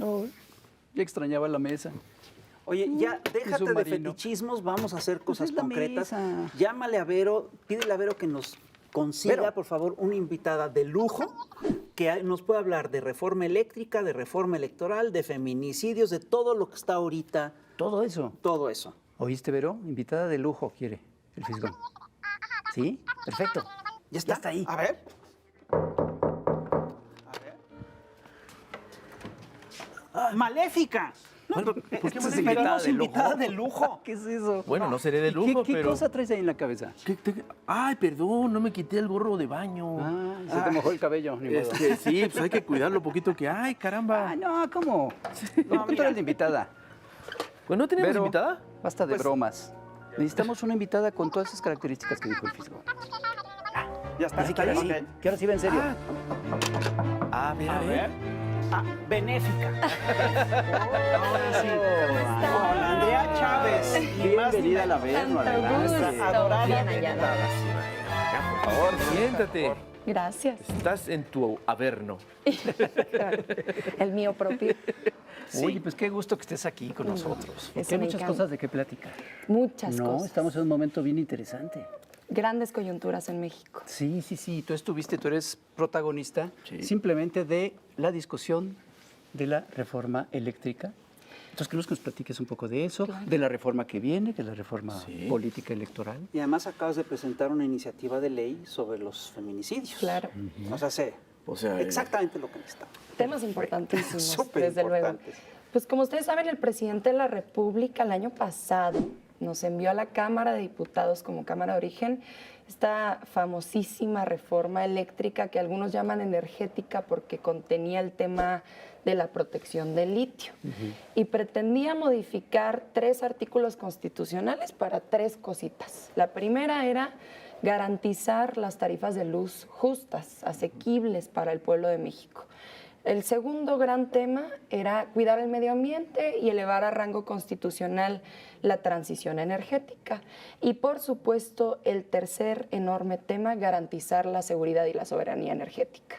No, ya extrañaba la mesa. Oye, ya déjate de submarino. fetichismos, vamos a hacer cosas es la concretas. mesa. Llámale a Vero, pídele a Vero que nos consiga, Vero. por favor, una invitada de lujo que nos pueda hablar de reforma eléctrica, de reforma electoral, de feminicidios, de todo lo que está ahorita, Todo eso. todo eso. ¿Oíste, Vero? Invitada de lujo quiere el fisgón. ¿Sí? Perfecto. ¿Ya está? Ya está ahí. A ver. ¡Maléfica! Bueno, ¿por qué Esta es Maléfica? invitada de lujo. ¿Qué es eso? Bueno, no seré de lujo, ¿Qué pero... cosa traes ahí en la cabeza? Ay, perdón, no me quité el gorro de baño. Ah, se te mojó el cabello, ni modo. Sí, pues hay que cuidarlo un poquito que... Ay, caramba. Ah, no, ¿cómo? No, tú eres la invitada. Pues no tenemos Vero, invitada. Basta de Pues- bromas. Necesitamos una invitada con todas esas características que dijo el fisgón. Ya está. Así que ahora sí, Ok. que ahora sí va en serio. A ver, a ver. Benéfica. Ahora sí. Hola, Andrea Chávez. Y más Bienvenida a la Tanto Verno, gusto. nuestra adorada Bien hallada. invitada. Por favor, siéntate. Gracias. Estás en tu averno. El mío propio. Oye, pues qué gusto que estés aquí con nosotros. Es Porque hay un muchas encanto. cosas de qué platicar. Muchas No, cosas. estamos en un momento bien interesante. Grandes coyunturas en México. Sí, sí, sí. Tú eres protagonista Sí. simplemente de la discusión de la reforma eléctrica. Entonces, queremos que nos platiques un poco de eso, de la reforma que viene, que es la reforma Sí. política electoral. Y además acabas de presentar una iniciativa de ley sobre los feminicidios. Claro. O sea, sé O sea, exactamente lo que necesitamos. Temas importantísimos, Súper desde luego. importantes. Pues como ustedes saben, el presidente de la República el año pasado nos envió a la Cámara de Diputados como Cámara de Origen esta famosísima reforma eléctrica que algunos llaman energética porque contenía el tema de la protección del litio y pretendía modificar 3 artículos constitucionales para 3 cositas. La primera era garantizar las tarifas de luz justas, asequibles para el pueblo de México. El segundo gran tema era cuidar el medio ambiente y elevar a rango constitucional la transición energética. Y por supuesto, el tercer enorme tema, garantizar la seguridad y la soberanía energética.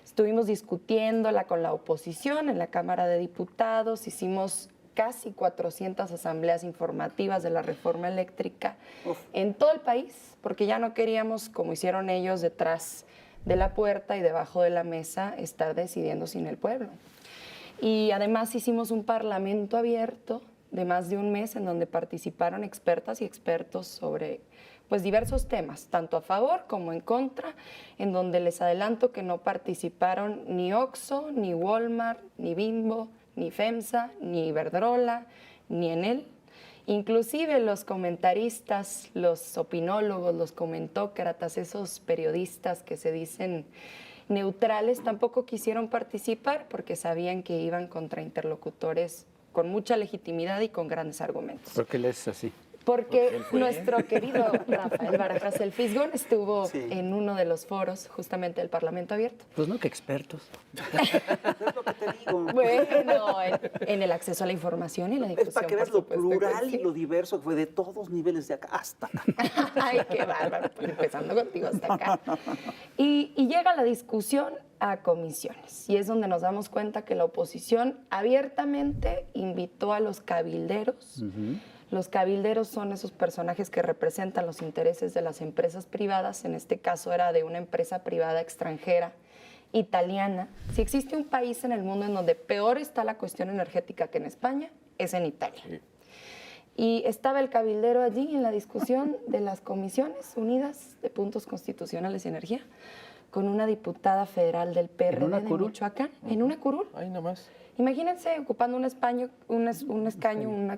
Estuvimos discutiéndola con la oposición en la Cámara de Diputados, hicimos casi 400 asambleas informativas de la reforma eléctrica en todo el país, porque ya no queríamos, como hicieron ellos, detrás de la puerta y debajo de la mesa, estar decidiendo sin el pueblo. Y además hicimos un parlamento abierto de más de un mes en donde participaron expertas y expertos sobre pues, diversos temas, tanto a favor como en contra, en donde les adelanto que no participaron ni Oxxo, ni Walmart, ni Bimbo, ni FEMSA, ni Iberdrola, ni Enel. Inclusive los comentaristas, los opinólogos, los comentócratas, esos periodistas que se dicen neutrales, tampoco quisieron participar porque sabían que iban contra interlocutores con mucha legitimidad y con grandes argumentos. ¿Por qué lees así? Porque nuestro querido Rafael Barajas el Fisgón estuvo Sí. en uno de los foros justamente del Parlamento Abierto. Pues no, que expertos. Es lo que te digo. Bueno, en el acceso a la información y la difusión. Es para que veas por lo supuesto que plural sí. y lo diverso que fue de todos niveles de acá hasta acá. Ay, qué bárbaro, pues, empezando contigo hasta acá. Y llega la discusión a comisiones y es donde nos damos cuenta que la oposición abiertamente invitó a los cabilderos. Los cabilderos son esos personajes que representan los intereses de las empresas privadas, en este caso era de una empresa privada extranjera italiana. Si existe un país en el mundo en donde peor está la cuestión energética que en España, es en Italia. Y estaba el cabildero allí en la discusión de las comisiones unidas de puntos constitucionales y energía con una diputada federal del PRD una de curul? Michoacán, en una curul. Ay, nomás. Imagínense ocupando un escaño,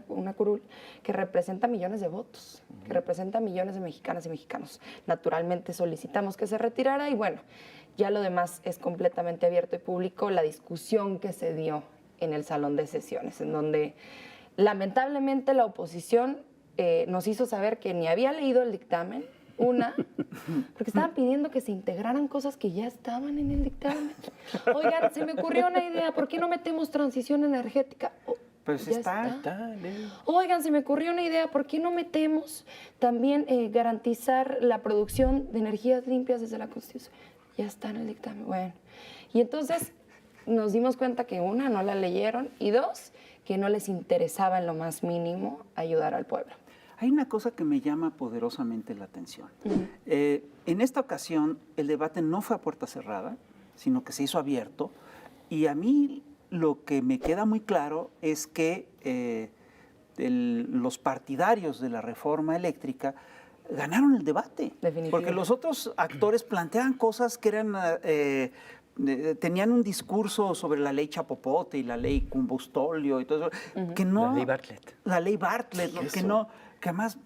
una curul que representa millones de votos, que representa millones de mexicanas y mexicanos. Naturalmente solicitamos que se retirara y bueno, ya lo demás es completamente abierto y público, la discusión que se dio en el salón de sesiones, en donde lamentablemente la oposición nos hizo saber que ni había leído el dictamen, porque estaban pidiendo que se integraran cosas que ya estaban en el dictamen. Oigan, se me ocurrió una idea, ¿por qué no metemos transición energética? Pues Ya está. Dale. Oigan, se me ocurrió una idea, ¿por qué no metemos también garantizar la producción de energías limpias desde la Constitución? Ya está en el dictamen. Bueno, y entonces nos dimos cuenta que una, no la leyeron y dos, que no les interesaba en lo más mínimo ayudar al pueblo. Hay una cosa que me llama poderosamente la atención. En esta ocasión, el debate no fue a puerta cerrada, sino que se hizo abierto. Y a mí lo que me queda muy claro es que los partidarios de la reforma eléctrica ganaron el debate. Definitivo. Porque los otros actores planteaban cosas que eran... tenían un discurso sobre la ley Chapopote y la ley Cumbustolio y todo eso, que no... La ley Bartlett. La ley Bartlett, ¿no? Que además...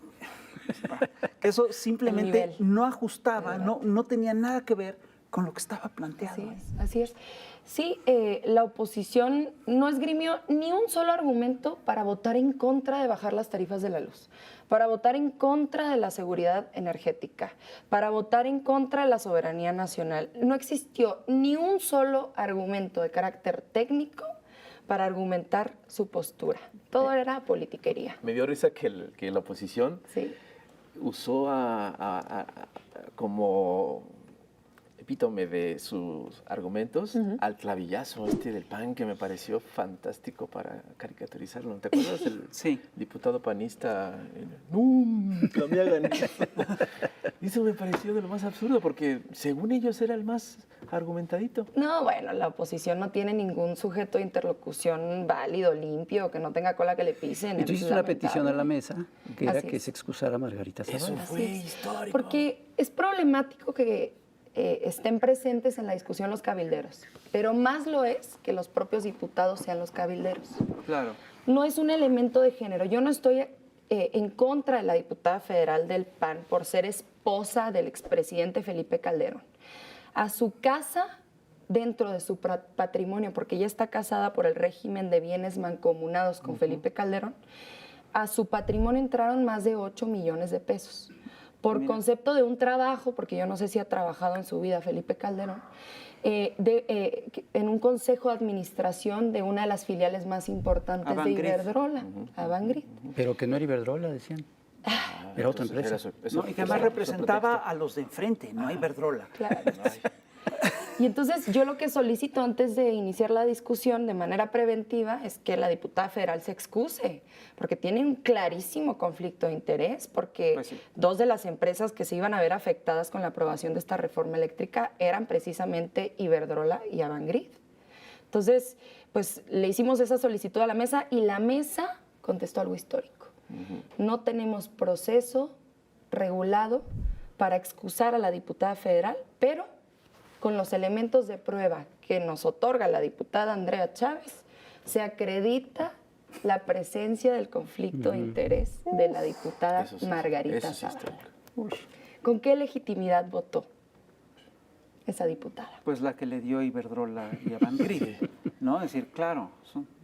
Eso simplemente no ajustaba, no tenía nada que ver con lo que estaba planteado. Así es. Sí, la oposición no esgrimió ni un solo argumento para votar en contra de bajar las tarifas de la luz, para votar en contra de la seguridad energética, para votar en contra de la soberanía nacional. No existió ni un solo argumento de carácter técnico para argumentar su postura. Todo era politiquería. Me dio risa que la oposición Sí. usó como epítome de sus argumentos al clavillazo del PAN, que me pareció fantástico para caricaturizarlo. ¿Te acuerdas? El diputado panista, nunca me hagan eso. Eso me pareció de lo más absurdo, porque según ellos era el más argumentadito. No, bueno, la oposición no tiene ningún sujeto de interlocución válido, limpio, que no tenga cola que le pisen. Y tú hiciste una petición a la mesa, que era Así que es. se excusara Margarita Zavala. Eso fue histórico. Porque es problemático que estén presentes en la discusión los cabilderos, pero más lo es que los propios diputados sean los cabilderos. Claro. No es un elemento de género. Yo no estoy en contra de la diputada federal del PAN por ser esposa del expresidente Felipe Calderón. A su casa, dentro de su patrimonio, porque ella está casada por el régimen de bienes mancomunados con Felipe Calderón, a su patrimonio entraron más de 8 millones de pesos. Por concepto de un trabajo, porque yo no sé si ha trabajado en su vida Felipe Calderón, en un consejo de administración de una de las filiales más importantes de Avangrid. Iberdrola, Avangrid. Pero que no era Iberdrola, decían. Era otra empresa. No, y que además representaba a los de enfrente, no a Iberdrola. Claro. Y entonces yo lo que solicito antes de iniciar la discusión de manera preventiva es que la diputada federal se excuse, porque tiene un clarísimo conflicto de interés, porque Pues sí. dos de las empresas que se iban a ver afectadas con la aprobación de esta reforma eléctrica eran precisamente Iberdrola y Avangrid. Entonces, pues le hicimos esa solicitud a la mesa y la mesa contestó algo histórico. No tenemos proceso regulado para excusar a la diputada federal, pero con los elementos de prueba que nos otorga la diputada Andrea Chávez, se acredita la presencia del conflicto de interés de la diputada Margarita Zavala. ¿Con qué legitimidad votó esa diputada? Pues la que le dio Iberdrola y Avangrid, ¿no? Es decir, claro.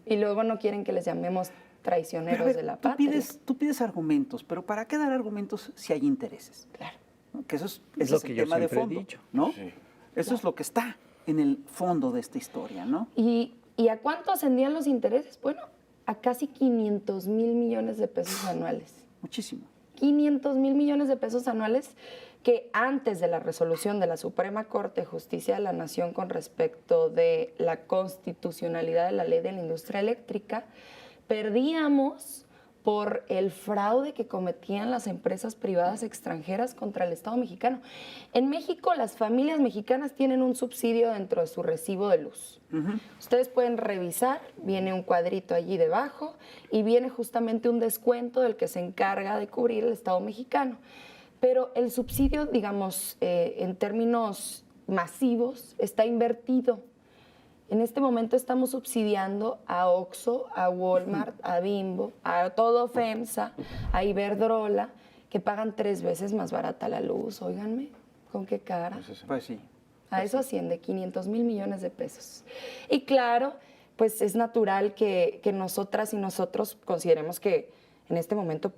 Y luego no quieren que les llamemos traicioneros Pero a ver, de la patria. tú pides argumentos, pero ¿para qué dar argumentos si hay intereses? Claro. ¿No? Que eso es lo el que yo tema de siempre he fondo, dicho. ¿no? Sí. Eso es lo que está en el fondo de esta historia, ¿no? ¿Y a cuánto ascendían los intereses? Bueno, a casi 500 mil millones de pesos anuales. Muchísimo. 500 mil millones de pesos anuales que antes de la resolución de la Suprema Corte de Justicia de la Nación con respecto de la constitucionalidad de la ley de la industria eléctrica, perdíamos por el fraude que cometían las empresas privadas extranjeras contra el Estado mexicano. En México, las familias mexicanas tienen un subsidio dentro de su recibo de luz. Ustedes pueden revisar, viene un cuadrito allí debajo y viene justamente un descuento del que se encarga de cubrir el Estado mexicano. Pero el subsidio, digamos, en términos masivos, está invertido. En este momento estamos subsidiando a Oxxo, a Walmart, a Bimbo, a todo FEMSA, a Iberdrola, que pagan 3 veces más barata la luz. Óiganme, ¿con qué cara? Pues sí. A eso asciende 500 mil millones de pesos. Y claro, pues es natural que nosotras y nosotros consideremos que en este momento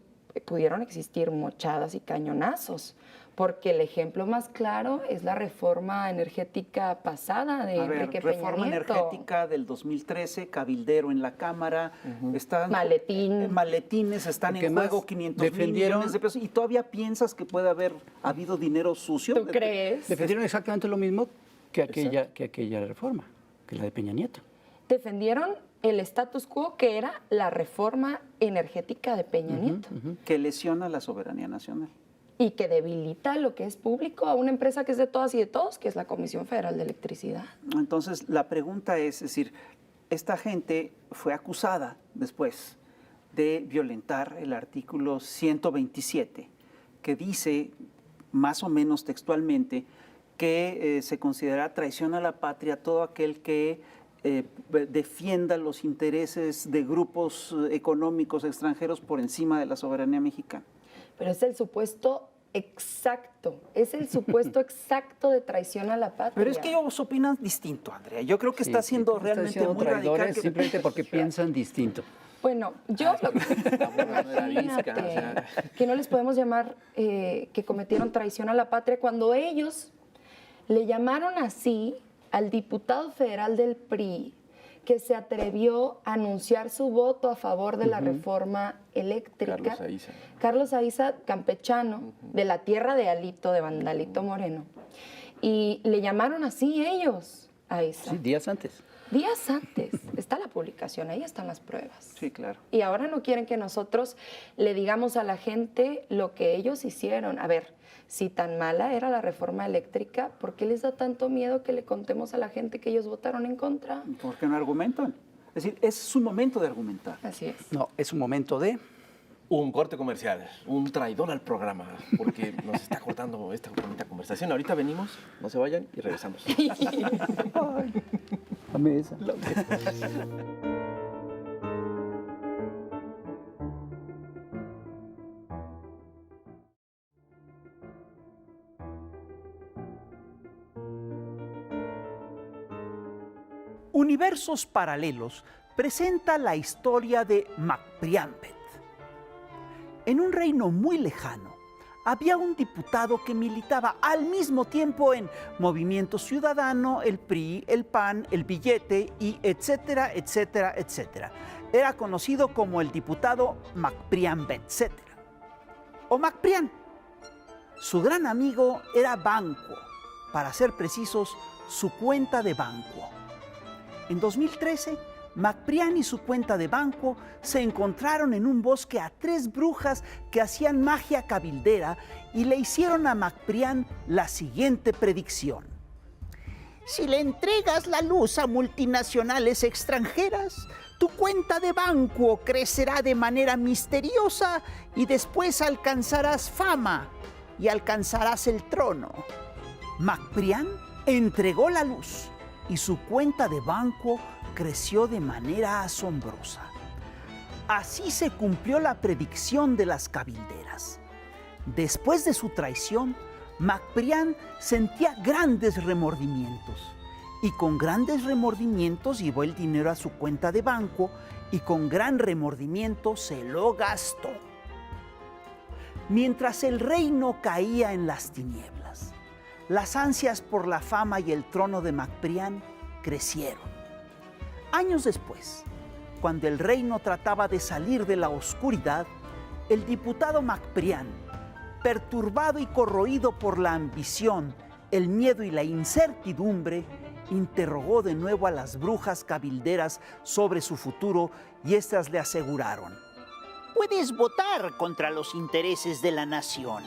pudieron existir mochadas y cañonazos, porque el ejemplo más claro es la reforma energética pasada de Enrique Peña reforma Nieto. energética del 2013, cabildero en la Cámara, están Maletín. maletines, están Porque en más juego 500 mil defendieron- millones de pesos, y todavía piensas que puede haber habido dinero sucio. ¿Tú crees? Defendieron exactamente lo mismo que aquella reforma. que la de Peña Nieto. Defendieron el status quo, que era la reforma energética de Peña Nieto. Que lesiona la soberanía nacional. Y que debilita lo que es público a una empresa que es de todas y de todos, que es la Comisión Federal de Electricidad. Entonces, la pregunta es decir, esta gente fue acusada después de violentar el artículo 127, que dice, más o menos textualmente, que se considera traición a la patria todo aquel que defienda los intereses de grupos económicos extranjeros por encima de la soberanía mexicana. Pero es el supuesto exacto, de traición a la patria. Pero es que ellos opinan distinto, Andrea. Yo creo que está siendo realmente muy radical. Simplemente porque piensan distinto. Bueno, yo imagínate que no les podemos llamar que cometieron traición a la patria cuando ellos le llamaron así al diputado federal del PRI que se atrevió a anunciar su voto a favor de la reforma eléctrica. Carlos Aiza, campechano, de la tierra de Alito, de Vandalito Moreno. Y le llamaron así ellos a Aiza. Sí, días antes. Días antes. Está la publicación, ahí están las pruebas. Sí, claro. Y ahora no quieren que nosotros le digamos a la gente lo que ellos hicieron. A ver, si tan mala era la reforma eléctrica, ¿por qué les da tanto miedo que le contemos a la gente que ellos votaron en contra? Porque no argumentan. Es decir, es su momento de argumentar. Así es. No, es un momento de... Un corte comercial, un traidor al programa, porque nos está cortando esta bonita conversación. Ahorita venimos, no se vayan y regresamos. Dame esa. Universos Paralelos presenta la historia de MacPriambet. En un reino muy lejano, había un diputado que militaba al mismo tiempo en Movimiento Ciudadano, el PRI, el PAN, el Billete y etcétera, etcétera, etcétera. Era conocido como el diputado MacPriambet, etcétera. O MacPrian. Su gran amigo era Banquo, para ser precisos, su cuenta de Banquo. En 2013, MacPrian y su cuenta de Banquo se encontraron en un bosque a 3 brujas que hacían magia cabildera y le hicieron a MacPrian la siguiente predicción. Si le entregas la luz a multinacionales extranjeras, tu cuenta de Banquo crecerá de manera misteriosa y después alcanzarás fama y alcanzarás el trono. MacPrian entregó la luz y su cuenta de Banquo creció de manera asombrosa. Así se cumplió la predicción de las cabilderas. Después de su traición, MacPrian sentía grandes remordimientos. Y con grandes remordimientos llevó el dinero a su cuenta de Banquo y con gran remordimiento se lo gastó. Mientras el reino caía en las tinieblas, las ansias por la fama y el trono de MacPrian crecieron. Años después, cuando el reino trataba de salir de la oscuridad, el diputado MacPrian, perturbado y corroído por la ambición, el miedo y la incertidumbre, interrogó de nuevo a las brujas cabilderas sobre su futuro y éstas le aseguraron: puedes votar contra los intereses de la nación.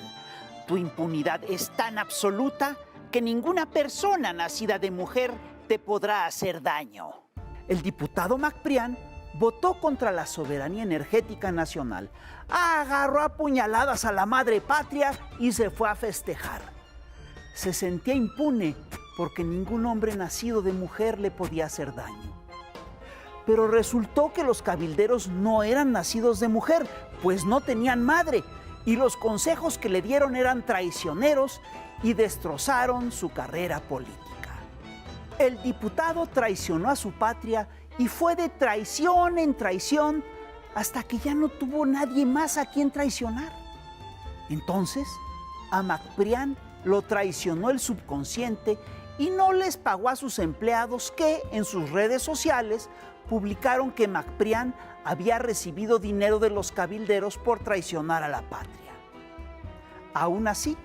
Tu impunidad es tan absoluta que ninguna persona nacida de mujer te podrá hacer daño. El diputado MacPrian votó contra la soberanía energética nacional, agarró a puñaladas a la madre patria y se fue a festejar. Se sentía impune porque ningún hombre nacido de mujer le podía hacer daño. Pero resultó que los cabilderos no eran nacidos de mujer, pues no tenían madre, y los consejos que le dieron eran traicioneros y destrozaron su carrera política. El diputado traicionó a su patria y fue de traición en traición hasta que ya no tuvo nadie más a quien traicionar. Entonces, a MacPrian lo traicionó el subconsciente y no les pagó a sus empleados que, en sus redes sociales, publicaron que MacPrian había recibido dinero de los cabilderos por traicionar a la patria. Aún así,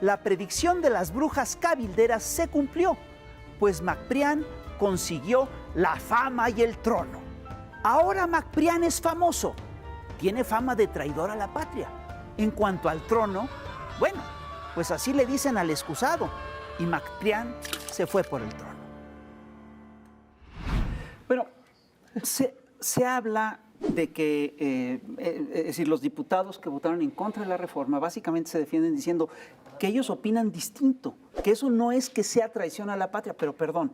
la predicción de las brujas cabilderas se cumplió, pues MacPrian consiguió la fama y el trono. Ahora Macprián es famoso. Tiene fama de traidor a la patria. En cuanto al trono, bueno, pues así le dicen al excusado. Y Macprián se fue por el trono. Bueno, se habla de que, es decir, los diputados que votaron en contra de la reforma básicamente se defienden diciendo que ellos opinan distinto, que eso no es que sea traición a la patria, pero perdón,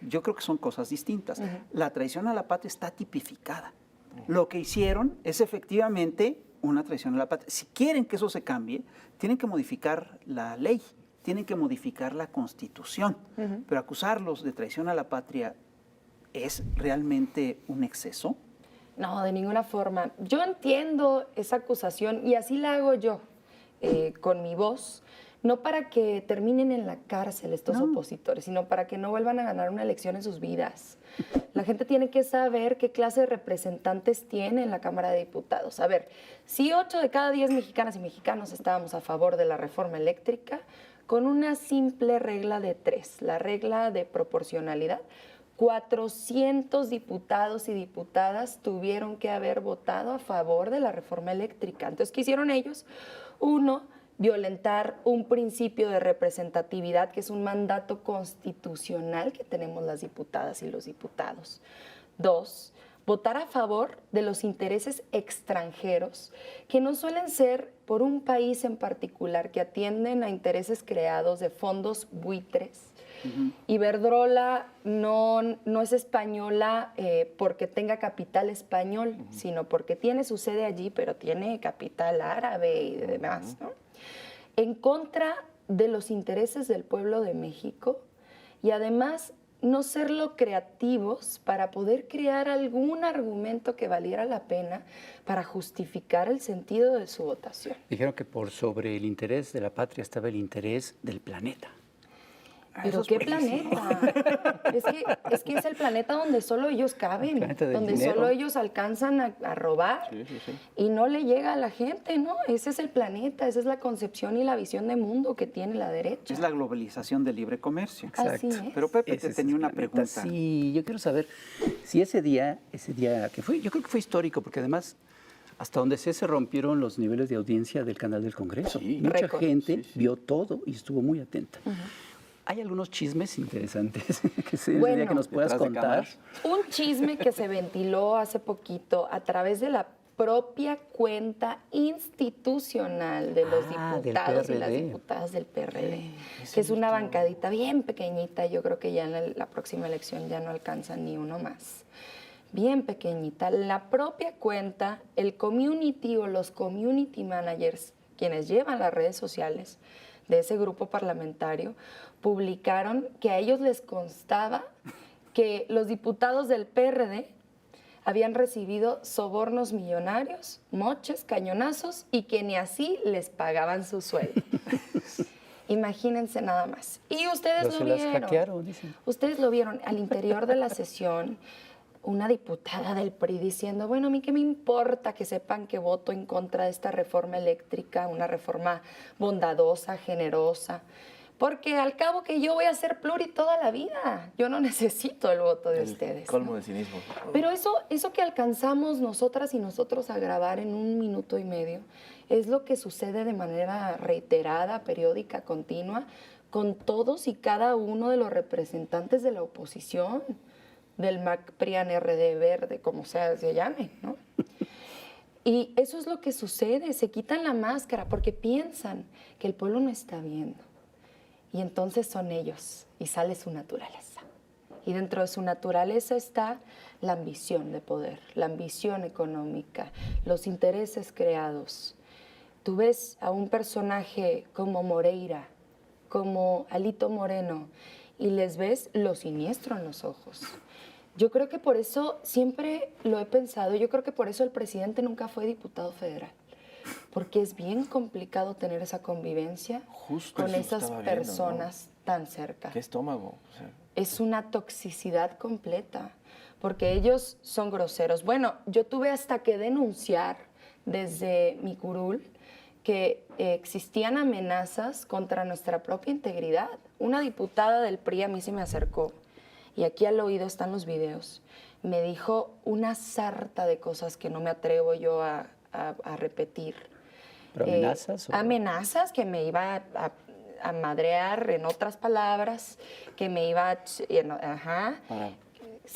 yo creo que son cosas distintas. La traición a la patria está tipificada. Lo que hicieron es efectivamente una traición a la patria. Si quieren que eso se cambie, tienen que modificar la ley, tienen que modificar la Constitución, pero acusarlos de traición a la patria ¿es realmente un exceso? No, de ninguna forma. Yo entiendo esa acusación y así la hago yo, con mi voz, no para que terminen en la cárcel estos opositores, sino para que no vuelvan a ganar una elección en sus vidas. La gente tiene que saber qué clase de representantes tiene en la Cámara de Diputados. A ver, si 8 de cada 10 mexicanas y mexicanos estábamos a favor de la reforma eléctrica, con una simple regla de 3, la regla de proporcionalidad, 400 diputados y diputadas tuvieron que haber votado a favor de la reforma eléctrica. Entonces, ¿qué hicieron ellos? Uno, violentar un principio de representatividad, que es un mandato constitucional que tenemos las diputadas y los diputados. 2, votar a favor de los intereses extranjeros, que no suelen ser por un país en particular, que atienden a intereses creados de fondos buitres. Iberdrola no es española porque tenga capital español, sino porque tiene su sede allí, pero tiene capital árabe y demás, ¿no? En contra de los intereses del pueblo de México y además no serlo creativos para poder crear algún argumento que valiera la pena para justificar el sentido de su votación. Dijeron que por sobre el interés de la patria estaba el interés del planeta. ¿Pero qué planeta? Es que es el planeta donde solo ellos caben, donde dinero. solo ellos alcanzan a robar y no le llega a la gente, ¿no? Ese es el planeta, esa es la concepción y la visión de mundo que tiene la derecha. Es la globalización del libre comercio. Así es. Pero Pepe, Ese te es tenía el una planeta. pregunta. Sí, yo quiero saber si ese día que fue, yo creo que fue histórico, porque además hasta donde sé se rompieron los niveles de audiencia del canal del Congreso. Sí. Mucha Récord. gente vio todo y estuvo muy atenta. Hay algunos chismes interesantes que ese día que nos puedas detrás de contar. cámaras. Un chisme que se ventiló hace poquito a través de la propia cuenta institucional de los del diputados y las PRD. diputadas del PRD, que es una bancadita bien pequeñita. Yo creo que ya en la próxima elección ya no alcanzan ni uno más. Bien pequeñita. La propia cuenta, el community o los community managers, quienes llevan las redes sociales de ese grupo parlamentario, publicaron que a ellos les constaba que los diputados del PRD habían recibido sobornos millonarios, moches, cañonazos y que ni así les pagaban su sueldo. Imagínense nada más. Y ustedes Pero lo se las vieron. hackearon, dicen. Ustedes lo vieron al interior de la sesión. Una diputada del PRI diciendo, bueno, a mí qué me importa que sepan que voto en contra de esta reforma eléctrica, una reforma bondadosa, generosa, porque al cabo que yo voy a ser pluri toda la vida, yo no necesito el voto de ustedes. Colmo ¿no? de cinismo. Pero eso que alcanzamos nosotras y nosotros a grabar en 1 minuto y medio es lo que sucede de manera reiterada, periódica, continua, con todos y cada uno de los representantes de la oposición, del Macprián RD Verde, como sea se llame, ¿no? Y eso es lo que sucede, se quitan la máscara porque piensan que el pueblo no está viendo. Y entonces son ellos y sale su naturaleza. Y dentro de su naturaleza está la ambición de poder, la ambición económica, los intereses creados. Tú ves a un personaje como Moreira, como Alito Moreno, y les ves lo siniestro en los ojos. Yo creo que por eso siempre lo he pensado, yo creo que por eso el presidente nunca fue diputado federal, porque es bien complicado tener esa convivencia Justo con eso esas estaba viendo, personas tan cerca. ¿Qué estómago? O sea, Es una toxicidad completa, porque ellos son groseros. Bueno, yo tuve hasta que denunciar desde mi curul que existían amenazas contra nuestra propia integridad. Una diputada del PRI a mí se me acercó y aquí al oído están los videos, me dijo una sarta de cosas que no me atrevo yo a repetir. ¿Pero amenazas? Amenazas, que me iba a madrear, en otras palabras, que me iba a...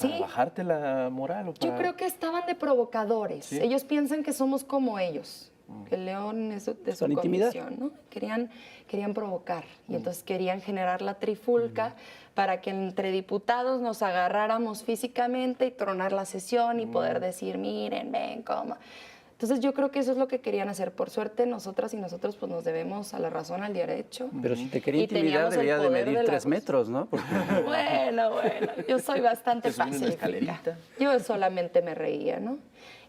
¿Para bajarte la moral? ¿O para...? Yo creo que estaban de provocadores. ¿Sí? Ellos piensan que somos como ellos, que el león es de su condición, ¿no? Querían provocar y entonces querían generar la trifulca para que entre diputados nos agarráramos físicamente y tronar la sesión y poder decir, miren, ven, cómo. Entonces yo creo que eso es lo que querían hacer. Por suerte nosotras y nosotros pues nos debemos a la razón, al derecho. Pero si te quería intimidar debería de medir 3 metros, ¿no? Porque... Bueno, yo soy bastante pacífica. Yo solamente me reía, ¿no?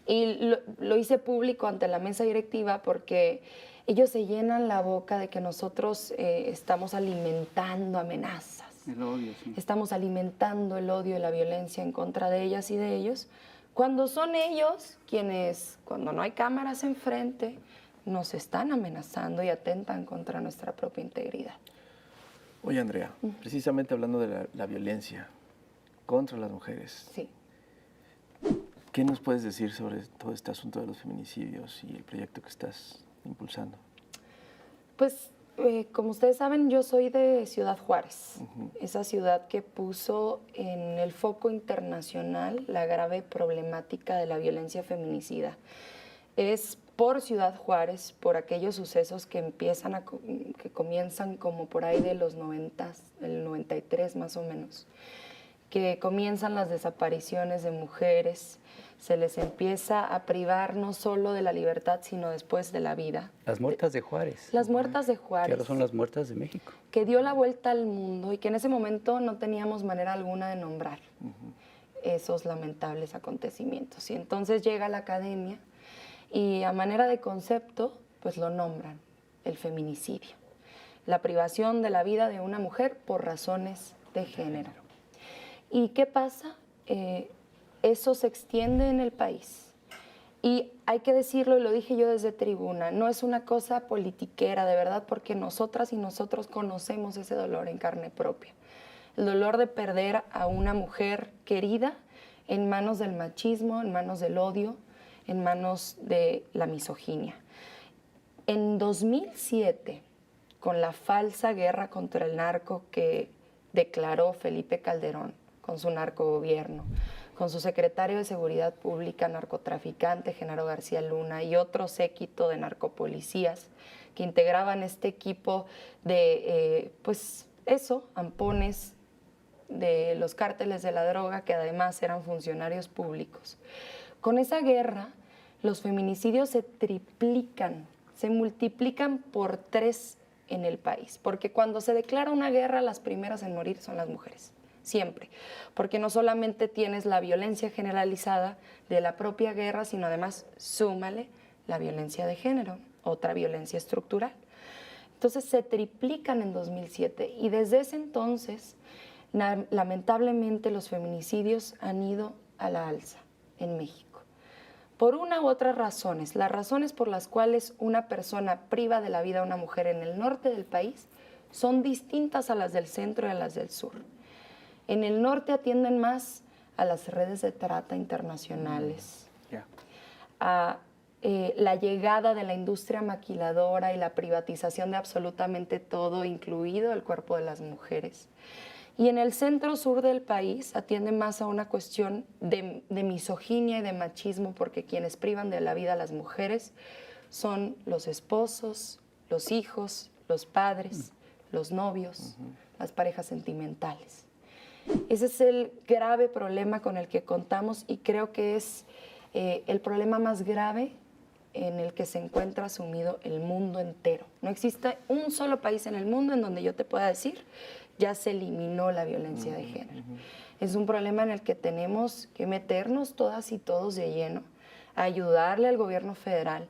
Y lo hice público ante la mesa directiva porque ellos se llenan la boca de que nosotros estamos alimentando amenazas. El odio, sí. Estamos alimentando el odio y la violencia en contra de ellas y de ellos, cuando son ellos quienes, cuando no hay cámaras enfrente, nos están amenazando y atentan contra nuestra propia integridad. Oye, Andrea, precisamente hablando de la violencia contra las mujeres, sí. ¿Qué nos puedes decir sobre todo este asunto de los feminicidios y el proyecto que estás impulsando? Pues, como ustedes saben, yo soy de Ciudad Juárez, esa ciudad que puso en el foco internacional la grave problemática de la violencia feminicida. Es por Ciudad Juárez, por aquellos sucesos que comienzan como por ahí de los 90, el 93 más o menos, que comienzan las desapariciones de mujeres, se les empieza a privar no solo de la libertad, sino después de la vida. Las muertas de Juárez. Las muertas de Juárez. Que ahora son las muertas de México. Que dio la vuelta al mundo y que en ese momento no teníamos manera alguna de nombrar esos lamentables acontecimientos. Y entonces llega la academia y a manera de concepto, pues lo nombran, el feminicidio. La privación de la vida de una mujer por razones de género. ¿Y qué pasa? Eso se extiende en el país. Y hay que decirlo, y lo dije yo desde tribuna, no es una cosa politiquera, de verdad, porque nosotras y nosotros conocemos ese dolor en carne propia. El dolor de perder a una mujer querida en manos del machismo, en manos del odio, en manos de la misoginia. En 2007, con la falsa guerra contra el narco que declaró Felipe Calderón, con su narcogobierno, con su secretario de Seguridad Pública, narcotraficante Genaro García Luna y otro séquito de narcopolicías que integraban este equipo de, ampones de los cárteles de la droga que además eran funcionarios públicos. Con esa guerra, los feminicidios se triplican, se multiplican por 3 en el país, porque cuando se declara una guerra, las primeras en morir son las mujeres. Siempre, porque no solamente tienes la violencia generalizada de la propia guerra, sino además súmale la violencia de género, otra violencia estructural. Entonces se triplican en 2007 y desde ese entonces, lamentablemente, los feminicidios han ido a la alza en México. Por una u otras razones, las razones por las cuales una persona priva de la vida a una mujer en el norte del país son distintas a las del centro y a las del sur. En el norte atienden más a las redes de trata internacionales, a la llegada de la industria maquiladora y la privatización de absolutamente todo, incluido el cuerpo de las mujeres. Y en el centro-sur del país atienden más a una cuestión de misoginia y de machismo, porque quienes privan de la vida a las mujeres son los esposos, los hijos, los padres, los novios, las parejas sentimentales. Ese es el grave problema con el que contamos y creo que es el problema más grave en el que se encuentra sumido el mundo entero. No existe un solo país en el mundo en donde yo te pueda decir ya se eliminó la violencia de género. Es un problema en el que tenemos que meternos todas y todos de lleno, a ayudarle al gobierno federal,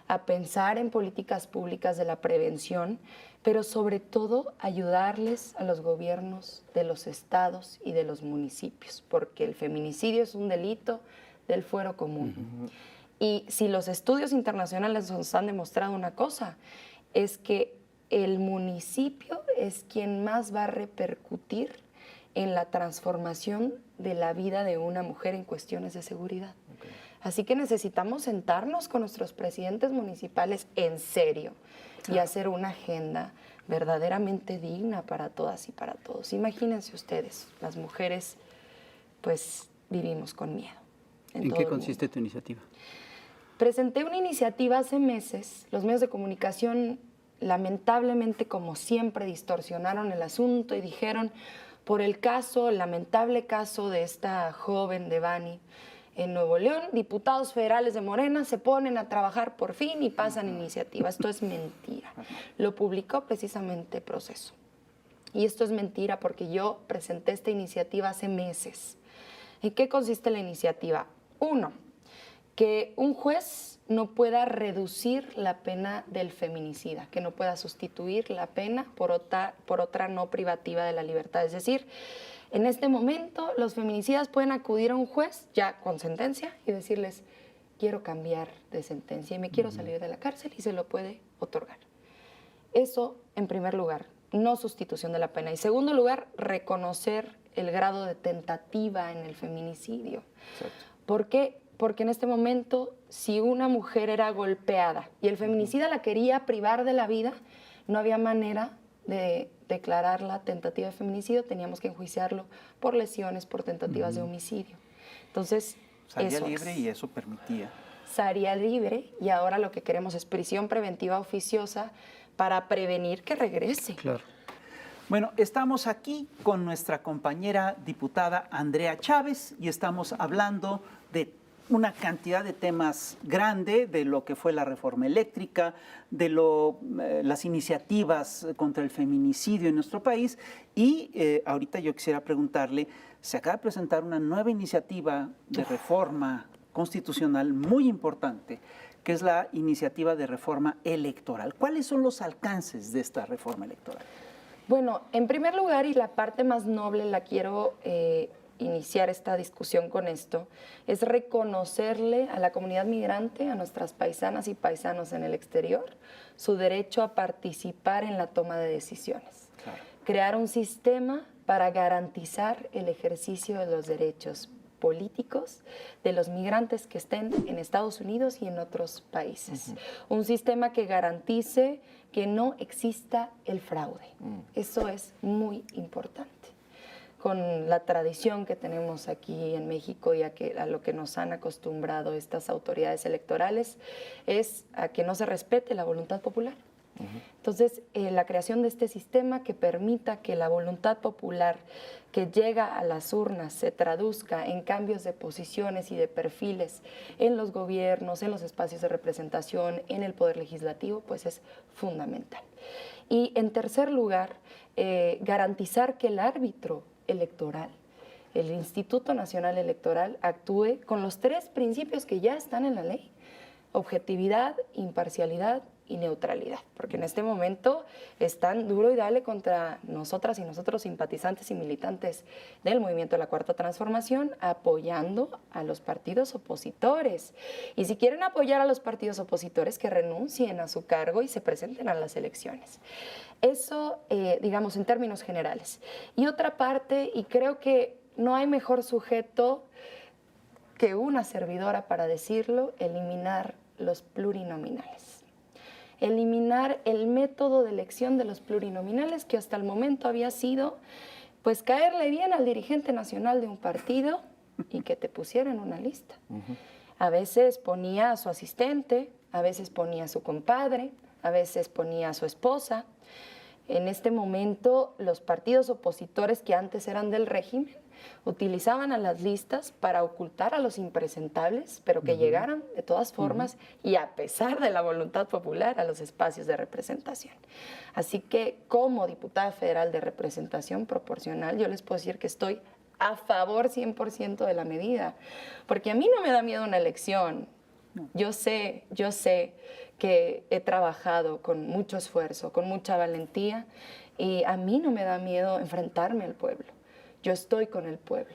a pensar en políticas públicas de la prevención, pero sobre todo ayudarles a los gobiernos de los estados y de los municipios, porque el feminicidio es un delito del fuero común. Y si los estudios internacionales nos han demostrado una cosa, es que el municipio es quien más va a repercutir en la transformación de la vida de una mujer en cuestiones de seguridad. Okay. Así que necesitamos sentarnos con nuestros presidentes municipales en serio y hacer una agenda verdaderamente digna para todas y para todos. Imagínense ustedes, las mujeres pues vivimos con miedo. ¿En qué consiste tu iniciativa? Presenté una iniciativa hace meses. Los medios de comunicación lamentablemente, como siempre, distorsionaron el asunto y dijeron por el lamentable caso de esta joven Devani en Nuevo León, diputados federales de Morena se ponen a trabajar por fin y pasan iniciativas. Esto es mentira. Lo publicó precisamente Proceso. Y esto es mentira porque yo presenté esta iniciativa hace meses. ¿En qué consiste la iniciativa? 1, que un juez no pueda reducir la pena del feminicida, que no pueda sustituir la pena por otra no privativa de la libertad. Es decir, en este momento los feminicidas pueden acudir a un juez ya con sentencia y decirles, quiero cambiar de sentencia y me quiero salir de la cárcel, y se lo puede otorgar. Eso, en primer lugar, no sustitución de la pena. Y en segundo lugar, reconocer el grado de tentativa en el feminicidio. Exacto. ¿Por qué? Porque en este momento, si una mujer era golpeada y el feminicida la quería privar de la vida, no había manera de declararla tentativa de feminicidio, teníamos que enjuiciarlo por lesiones, por tentativas de homicidio. Entonces, salía libre y eso permitía. Salía libre y ahora lo que queremos es prisión preventiva oficiosa para prevenir que regrese. Claro. Bueno, estamos aquí con nuestra compañera diputada Andrea Chávez y estamos hablando de una cantidad de temas grande, de lo que fue la reforma eléctrica, de las iniciativas contra el feminicidio en nuestro país. Y ahorita yo quisiera preguntarle, se acaba de presentar una nueva iniciativa de reforma constitucional muy importante, que es la iniciativa de reforma electoral. ¿Cuáles son los alcances de esta reforma electoral? Bueno, en primer lugar, y la parte más noble, la quiero iniciar esta discusión con esto, es reconocerle a la comunidad migrante, a nuestras paisanas y paisanos en el exterior, su derecho a participar en la toma de decisiones. Claro. Crear un sistema para garantizar el ejercicio de los derechos políticos de los migrantes que estén en Estados Unidos y en otros países. Un sistema que garantice que no exista el fraude. Eso es muy importante. Con la tradición que tenemos aquí en México y a lo que nos han acostumbrado estas autoridades electorales es a que no se respete la voluntad popular. Entonces, la creación de este sistema que permita que la voluntad popular que llega a las urnas se traduzca en cambios de posiciones y de perfiles en los gobiernos, en los espacios de representación, en el poder legislativo, pues es fundamental. Y en tercer lugar, garantizar que el árbitro electoral, el Instituto Nacional Electoral, actúe con los 3 principios que ya están en la ley: objetividad, imparcialidad y neutralidad, porque en este momento están duro y dale contra nosotras y nosotros, simpatizantes y militantes del movimiento de la Cuarta Transformación, apoyando a los partidos opositores. Y si quieren apoyar a los partidos opositores, que renuncien a su cargo y se presenten a las elecciones. Eso, digamos, en términos generales. Y otra parte, y creo que no hay mejor sujeto que una servidora para decirlo, eliminar los plurinominales. Eliminar el método de elección de los plurinominales, que hasta el momento había sido, pues, caerle bien al dirigente nacional de un partido y que te pusiera en una lista. A veces ponía a su asistente, a veces ponía a su compadre, a veces ponía a su esposa. En este momento, los partidos opositores que antes eran del régimen utilizaban a las listas para ocultar a los impresentables, pero que llegaran de todas formas y a pesar de la voluntad popular a los espacios de representación. Así que, como diputada federal de representación proporcional, yo les puedo decir que estoy a favor 100% de la medida, porque a mí no me da miedo una elección. Yo sé que he trabajado con mucho esfuerzo, con mucha valentía, y a mí no me da miedo enfrentarme al pueblo. Yo estoy con el pueblo,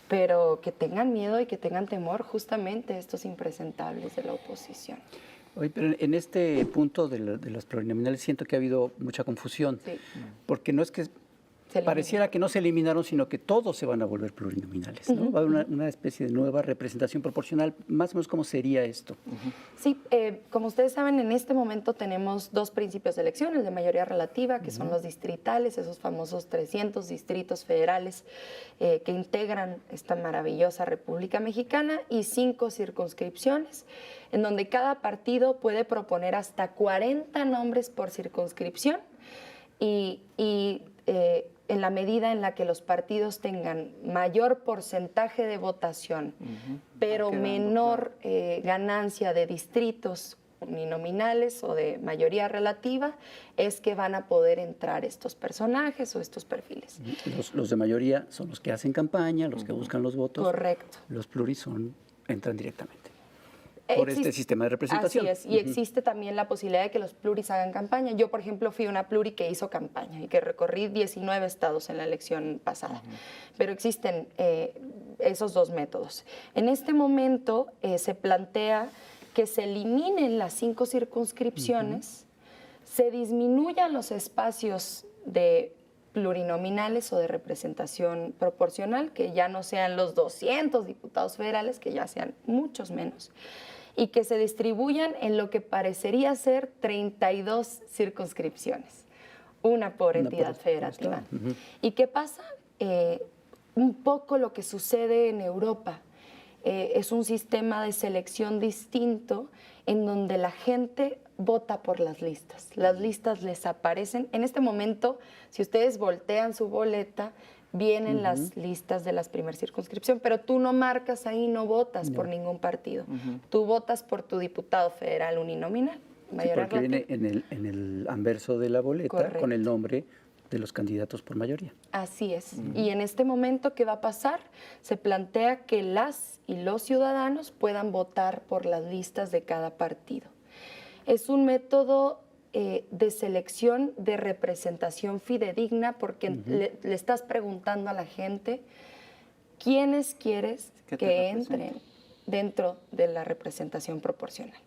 pero que tengan miedo y que tengan temor justamente estos impresentables de la oposición. Oye, pero en este punto de los plurinominales siento que ha habido mucha confusión, porque no es que pareciera que no se eliminaron, sino que todos se van a volver plurinominales, ¿no? Va a haber una especie de nueva representación proporcional. Más o menos, ¿cómo sería esto? Sí, como ustedes saben, en este momento tenemos dos principios de elección, el de mayoría relativa, que son los distritales, esos famosos 300 distritos federales que integran esta maravillosa República Mexicana, y 5 circunscripciones, en donde cada partido puede proponer hasta 40 nombres por circunscripción, y en la medida en la que los partidos tengan mayor porcentaje de votación, pero menor ganancia de distritos uninominales o de mayoría relativa, es que van a poder entrar estos personajes o estos perfiles. Los de mayoría son los que hacen campaña, los que buscan los votos. Correcto. Los pluris entran directamente por este sistema de representación. Así es, y existe también la posibilidad de que los pluris hagan campaña. Yo, por ejemplo, fui una pluri que hizo campaña y que recorrí 19 estados en la elección pasada. Pero existen esos dos métodos. En este momento se plantea que se eliminen las 5 circunscripciones, se disminuyan los espacios de plurinominales o de representación proporcional, que ya no sean los 200 diputados federales, que ya sean muchos menos, y que se distribuyan en lo que parecería ser 32 circunscripciones, una por entidad federativa. ¿Y qué pasa? Un poco lo que sucede en Europa. Es un sistema de selección distinto en donde la gente vota por las listas. Las listas les aparecen. En este momento, si ustedes voltean su boleta, vienen las listas de las primeras circunscripción, pero tú no marcas ahí, no votas por ningún partido. Tú votas por tu diputado federal uninominal. Sí, porque viene en el anverso de la boleta. Correcto. Con el nombre de los candidatos por mayoría. Así es. Y en este momento, ¿qué va a pasar? Se plantea que las y los ciudadanos puedan votar por las listas de cada partido. Es un método de selección de representación fidedigna, porque le estás preguntando a la gente quiénes quieres que entren dentro de la representación proporcional.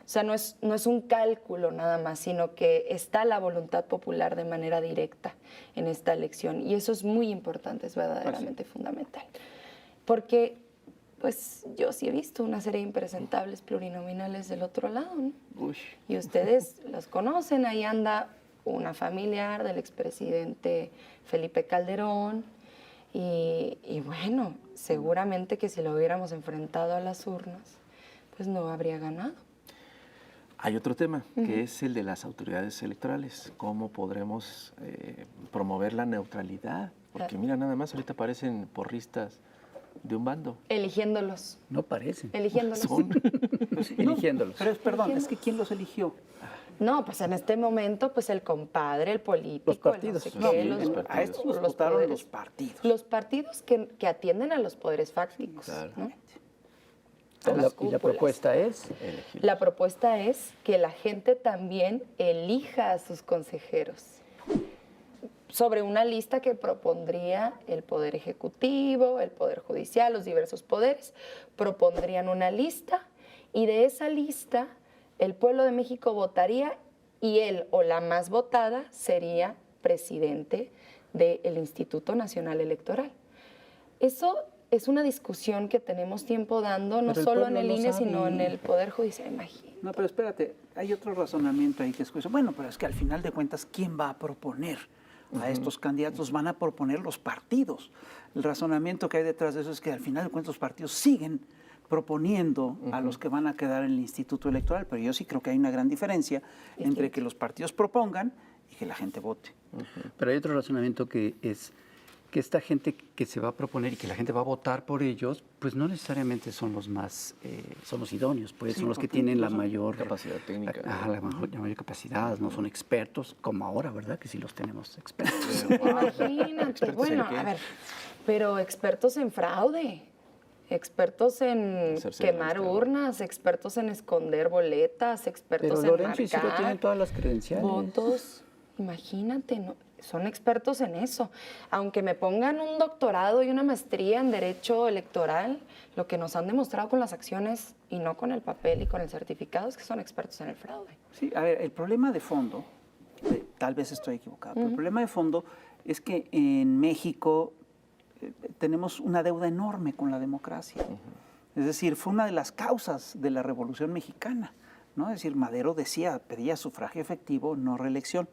O sea, no es un cálculo nada más, sino que está la voluntad popular de manera directa en esta elección. Y eso es muy importante, es verdaderamente fundamental. Porque, pues, yo sí he visto una serie de impresentables plurinominales del otro lado, ¿no? Y ustedes los conocen, ahí anda una familiar del expresidente Felipe Calderón. Y bueno, seguramente que si lo hubiéramos enfrentado a las urnas, pues no habría ganado. Hay otro tema, que es el de las autoridades electorales. ¿Cómo podremos promover la neutralidad? Porque mira, nada más ahorita parecen porristas de un bando. Eligiéndolos. No parecen. Eligiéndolos. Son. Eligiéndolos. Pero perdón, es que ¿quién los eligió? No, pues en este momento, pues el compadre, el político, los partidos. El no sé qué, a estos los votaron los partidos. Los partidos que atienden a los poderes fácticos. Claro. ¿No? ¿Y la propuesta es? La propuesta es que la gente también elija a sus consejeros sobre una lista que propondría el Poder Ejecutivo, el Poder Judicial, los diversos poderes. Propondrían una lista y de esa lista el pueblo de México votaría y él o la más votada sería presidente del Instituto Nacional Electoral. Eso es una discusión que tenemos tiempo dando, no solo en el INE, sino en el Poder Judicial, imagínate. No, pero espérate, hay otro razonamiento ahí que es curioso. Bueno, pero es que al final de cuentas, ¿quién va a proponer a estos candidatos? Van a proponer los partidos. El razonamiento que hay detrás de eso es que al final de cuentas los partidos siguen proponiendo a los que van a quedar en el Instituto Electoral, pero yo sí creo que hay una gran diferencia entre que los partidos propongan y que la gente vote. Pero hay otro razonamiento que es que esta gente que se va a proponer y que la gente va a votar por ellos, pues no necesariamente son los más, son los idóneos, pues son los que tienen la mayor capacidad técnica. La mayor capacidad, no son expertos, como ahora, ¿verdad? Que sí los tenemos expertos. Imagínate, bueno, a ver, pero expertos en fraude, expertos en quemar urnas, expertos en esconder boletas, expertos pero en Lorenzo y Ciro tienen todas las credenciales. Votos, imagínate, ¿no? Son expertos en eso. Aunque me pongan un doctorado y una maestría en Derecho Electoral, lo que nos han demostrado con las acciones y no con el papel y con el certificado es que son expertos en el fraude. Sí, a ver, el problema de fondo, tal vez estoy equivocado, pero el problema de fondo es que en México tenemos una deuda enorme con la democracia. Es decir, fue una de las causas de la Revolución Mexicana, ¿no? Es decir, Madero pedía sufragio efectivo, no reelección.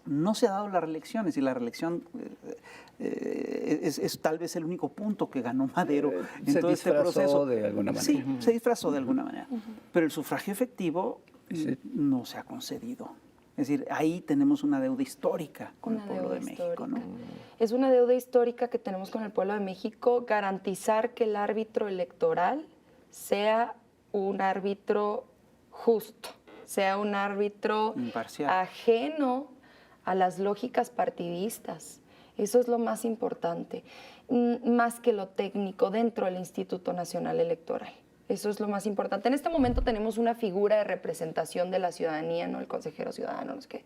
No se ha dado la reelección, es decir, la reelección es tal vez el único punto que ganó Madero en todo este proceso. Se disfrazó de alguna manera. Sí, se disfrazó de alguna manera. Pero el sufragio efectivo no se ha concedido. Es decir, ahí tenemos una deuda histórica con el pueblo de México, ¿no? Es una deuda histórica que tenemos con el pueblo de México, garantizar que el árbitro electoral sea un árbitro justo, sea un árbitro imparcial, ajeno a las lógicas partidistas. Eso es lo más importante, más que lo técnico dentro del Instituto Nacional Electoral. Eso es lo más importante. En este momento tenemos una figura de representación de la ciudadanía, ¿no? El consejero ciudadano, no sé qué,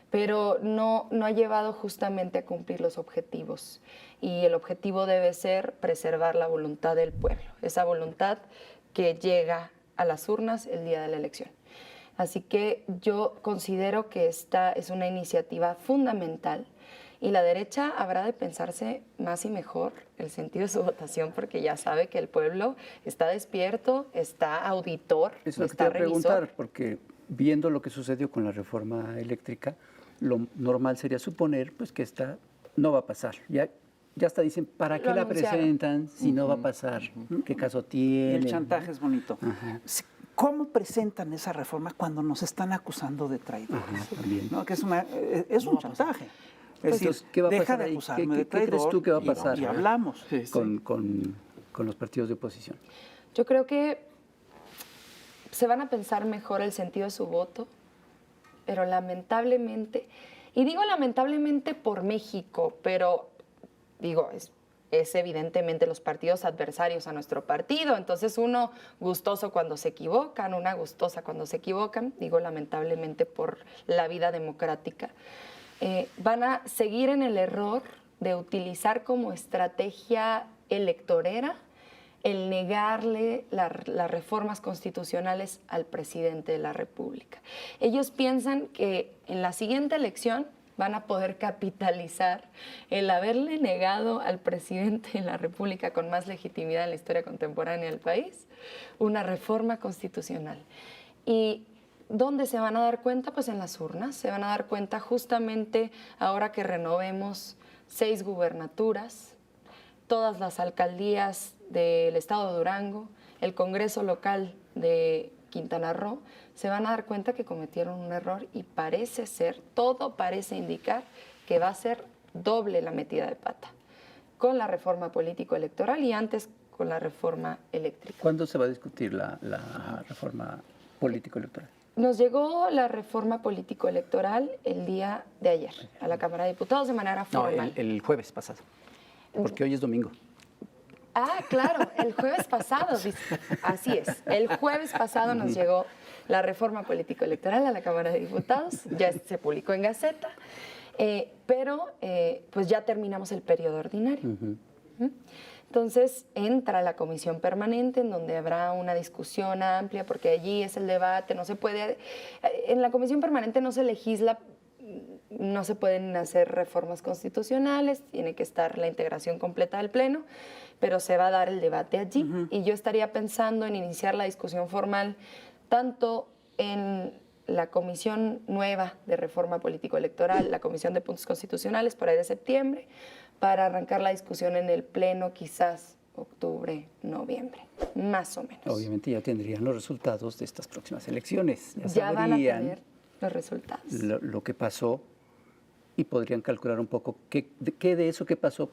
pero no ha llevado justamente a cumplir los objetivos. Y el objetivo debe ser preservar la voluntad del pueblo, esa voluntad que llega a las urnas el día de la elección. Así que yo considero que esta es una iniciativa fundamental y la derecha habrá de pensarse más y mejor el sentido de su votación, porque ya sabe que el pueblo está despierto, está auditor, es lo que está te voy a revisor. preguntar, porque viendo lo que sucedió con la reforma eléctrica, lo normal sería suponer pues, que esta no va a pasar. Ya hasta dicen, ¿para qué la presentan si no va a pasar? ¿Qué caso tiene? El chantaje es bonito. ¿Cómo presentan esa reforma cuando nos están acusando de traidores? ¿No? Que es un chantaje. Es decir, ¿qué va a deja pasar de ahí? acusarme de ¿Qué traidor crees tú que va a pasar? y hablamos. Con los partidos de oposición. Yo creo que se van a pensar mejor el sentido de su voto, pero lamentablemente, y digo lamentablemente por México, pero digo, es evidentemente los partidos adversarios a nuestro partido, entonces uno gustoso cuando se equivocan, una gustosa cuando se equivocan, digo lamentablemente por la vida democrática, van a seguir en el error de utilizar como estrategia electorera el negarle las reformas constitucionales al presidente de la República. Ellos piensan que en la siguiente elección van a poder capitalizar el haberle negado al presidente de la República con más legitimidad en la historia contemporánea del país una reforma constitucional. ¿Y dónde se van a dar cuenta? Pues en las urnas. Se van a dar cuenta justamente ahora que renovemos 6 gubernaturas, todas las alcaldías del estado de Durango, el Congreso local de Quintana Roo, se van a dar cuenta que cometieron un error y parece ser, todo parece indicar que va a ser doble la metida de pata con la reforma político-electoral y antes con la reforma eléctrica. ¿Cuándo se va a discutir la reforma político-electoral? Nos llegó la reforma político-electoral el día de ayer a la Cámara de Diputados de manera formal. No, el jueves pasado, porque hoy es domingo. Ah, claro, el jueves pasado, así es, el jueves pasado nos llegó la reforma político-electoral a la Cámara de Diputados, ya se publicó en Gaceta, pero pues ya terminamos el periodo ordinario. Entonces entra la comisión permanente en donde habrá una discusión amplia porque allí es el debate, no se puede, en la comisión permanente no se legisla, no se pueden hacer reformas constitucionales, tiene que estar la integración completa del Pleno, pero se va a dar el debate allí y yo estaría pensando en iniciar la discusión formal tanto en la comisión nueva de reforma político-electoral, la comisión de puntos constitucionales por ahí de septiembre, para arrancar la discusión en el Pleno quizás octubre, noviembre, más o menos. Obviamente ya tendrían los resultados de estas próximas elecciones. Ya van a tener los resultados. Lo que pasó y podrían calcular un poco qué de eso que pasó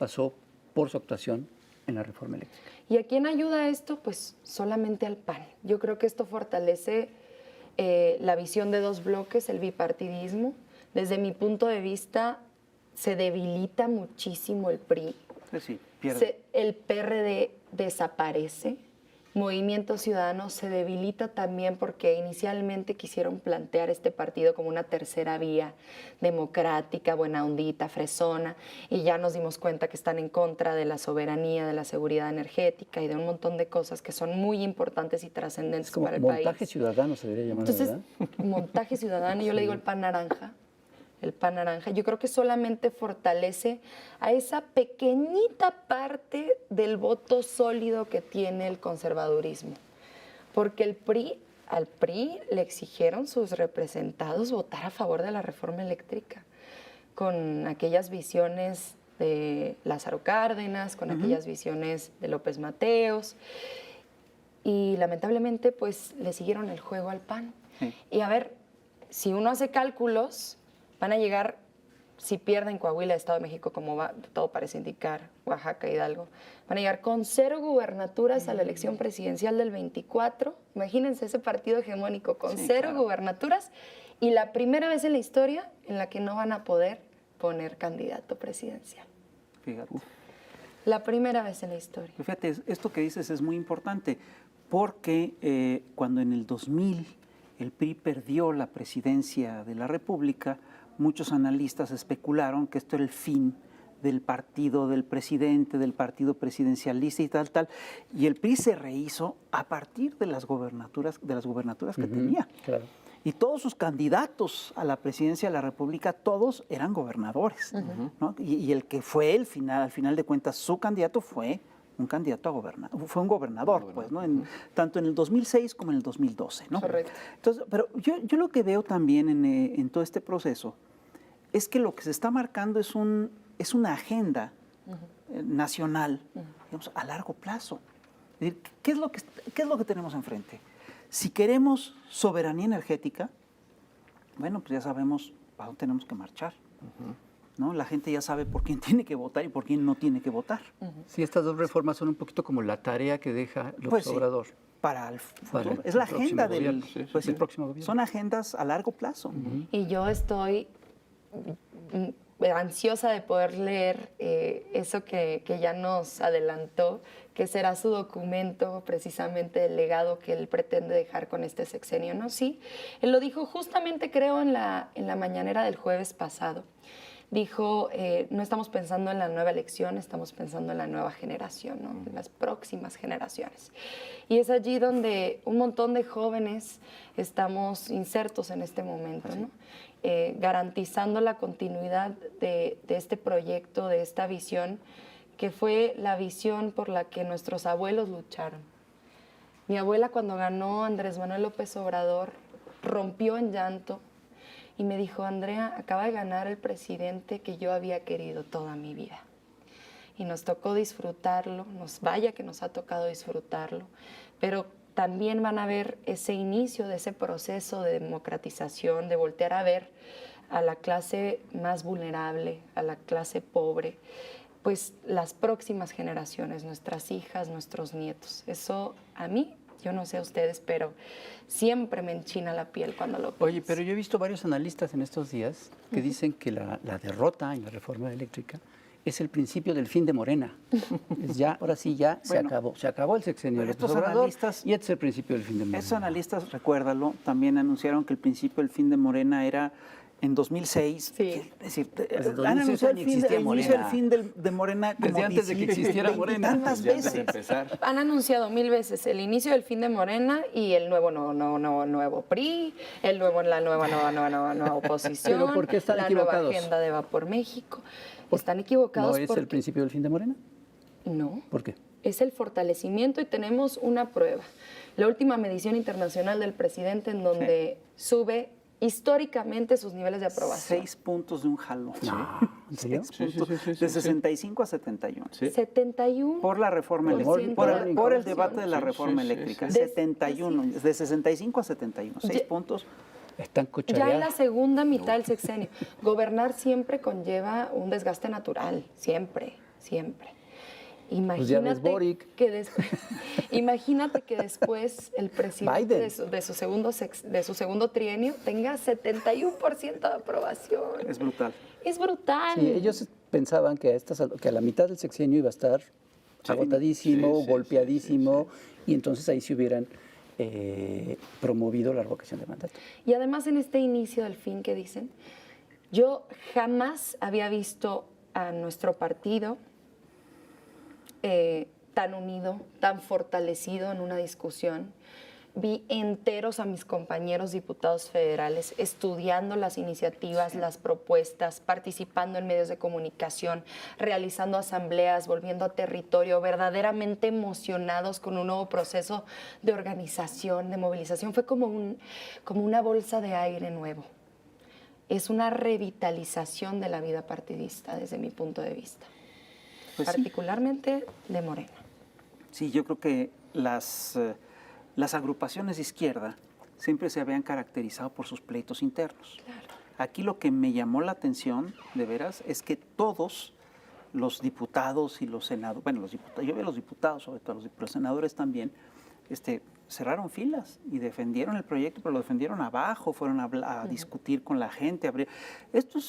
por su actuación en la reforma eléctrica. ¿Y a quién ayuda esto? Pues solamente al PAN. Yo creo que esto fortalece la visión de 2 bloques, el bipartidismo. Desde mi punto de vista, se debilita muchísimo el PRI. Sí, pierde. El PRD desaparece. Movimiento Ciudadano se debilita también porque inicialmente quisieron plantear este partido como una tercera vía democrática, buena ondita, fresona, y ya nos dimos cuenta que están en contra de la soberanía, de la seguridad energética y de un montón de cosas que son muy importantes y trascendentes para el país. Montaje ciudadano se debería llamar, entonces, ¿verdad? Montaje ciudadano, yo le digo el PAN naranja, el PAN naranja, yo creo que solamente fortalece a esa pequeñita parte del voto sólido que tiene el conservadurismo. Porque al PRI le exigieron sus representados votar a favor de la reforma eléctrica, con aquellas visiones de Lázaro Cárdenas, con aquellas visiones de López Mateos, y lamentablemente pues le siguieron el juego al PAN. Sí. Y a ver, si uno hace cálculos, van a llegar, si pierden Coahuila, Estado de México, como va, todo parece indicar, Oaxaca, Hidalgo, van a llegar con 0 gubernaturas a la elección presidencial del 24. Imagínense ese partido hegemónico con 0 gubernaturas, y la primera vez en la historia en la que no van a poder poner candidato presidencial. Fíjate. La primera vez en la historia. Fíjate, esto que dices es muy importante, porque cuando en el 2000 el PRI perdió la presidencia de la República, muchos analistas especularon que esto era el fin del partido del presidente, del partido presidencialista y tal, y el PRI se rehizo a partir de las gubernaturas que tenía. Claro. Y todos sus candidatos a la presidencia de la República, todos eran gobernadores, ¿no? Y el que fue al final de cuentas, su candidato fue un candidato a gobernador, fue un gobernador, pues, ¿no? Tanto en el 2006 como en el 2012, ¿no? Correcto. Entonces, pero yo lo que veo también en todo este proceso es que lo que se está marcando es una agenda nacional, digamos, a largo plazo. Es decir, ¿qué es lo que tenemos enfrente? Si queremos soberanía energética, bueno, pues ya sabemos para dónde tenemos que marchar, ¿no? La gente ya sabe por quién tiene que votar y por quién no tiene que votar. Sí, estas dos reformas son un poquito como la tarea que deja López Obrador. Para el futuro. Es la agenda del próximo gobierno. Son agendas a largo plazo. Y yo estoy ansiosa de poder leer eso que ya nos adelantó, que será su documento, precisamente el legado que él pretende dejar con este sexenio, ¿no? Sí, él lo dijo justamente, creo, en la mañanera del jueves pasado. Dijo, no estamos pensando en la nueva elección, estamos pensando en la nueva generación, ¿no? En las próximas generaciones. Y es allí donde un montón de jóvenes estamos insertos en este momento, ¿no? Garantizando la continuidad de este proyecto, de esta visión, que fue la visión por la que nuestros abuelos lucharon. Mi abuela, cuando ganó Andrés Manuel López Obrador, rompió en llanto y me dijo, Andrea, acaba de ganar el presidente que yo había querido toda mi vida. Y nos tocó disfrutarlo, vaya que nos ha tocado disfrutarlo, pero también van a ver ese inicio de ese proceso de democratización, de voltear a ver a la clase más vulnerable, a la clase pobre, pues las próximas generaciones, nuestras hijas, nuestros nietos. Eso a mí, yo no sé a ustedes, pero siempre me enchina la piel cuando lo pienso. Oye, pero yo he visto varios analistas en estos días que dicen que la derrota en la reforma eléctrica es el principio del fin de Morena. Ahora sí, se acabó el sexenio de López Obrador y este es el principio del fin de Morena. Esos analistas, recuérdalo, también anunciaron que el principio del fin de Morena era en 2006. Sí. Es decir, han anunciado el inicio del fin de Morena como desde antes de que existiera Morena. Tantas veces. Han anunciado 1000 veces el inicio del fin de Morena y el nuevo PRI, la nueva oposición, ¿Pero por qué están equivocados? Nueva agenda de Va por México. Están equivocados ¿No es el principio del fin de Morena? No. ¿Por qué? Es el fortalecimiento y tenemos una prueba. La última medición internacional del presidente en donde sube históricamente sus niveles de aprobación. 6 puntos de un jalón. ¿En serio? 6 puntos, de 65 a 71. ¿Sí? 71. Por la reforma eléctrica. Por el debate de la reforma eléctrica. 71. De 65 a 71. 6 puntos. Están ya en la segunda mitad del sexenio. Gobernar siempre conlleva un desgaste natural. Siempre. Imagínate, pues imagínate que después el presidente de su segundo trienio tenga 71% de aprobación. Es brutal. Es brutal. Sí, ellos pensaban que a la mitad del sexenio iba a estar agotadísimo, golpeadísimo, y entonces ahí se hubieran promovido la revocación de mandato. Y además en este inicio del fin que dicen, yo jamás había visto a nuestro partido tan unido, tan fortalecido en una discusión. vi enteros a mis compañeros diputados federales estudiando las iniciativas, las propuestas, participando en medios de comunicación, realizando asambleas, volviendo a territorio, verdaderamente emocionados con un nuevo proceso de organización, de movilización. Fue como una bolsa de aire nuevo. Es una revitalización de la vida partidista desde mi punto de vista, Pues particularmente de Morena. Sí, yo creo que las agrupaciones de izquierda siempre se habían caracterizado por sus pleitos internos. Claro. Aquí lo que me llamó la atención, de veras, es que todos los diputados y los senadores, bueno, yo veo los diputados, sobre todo los senadores también, cerraron filas y defendieron el proyecto, pero lo defendieron abajo, fueron a discutir con la gente. Esto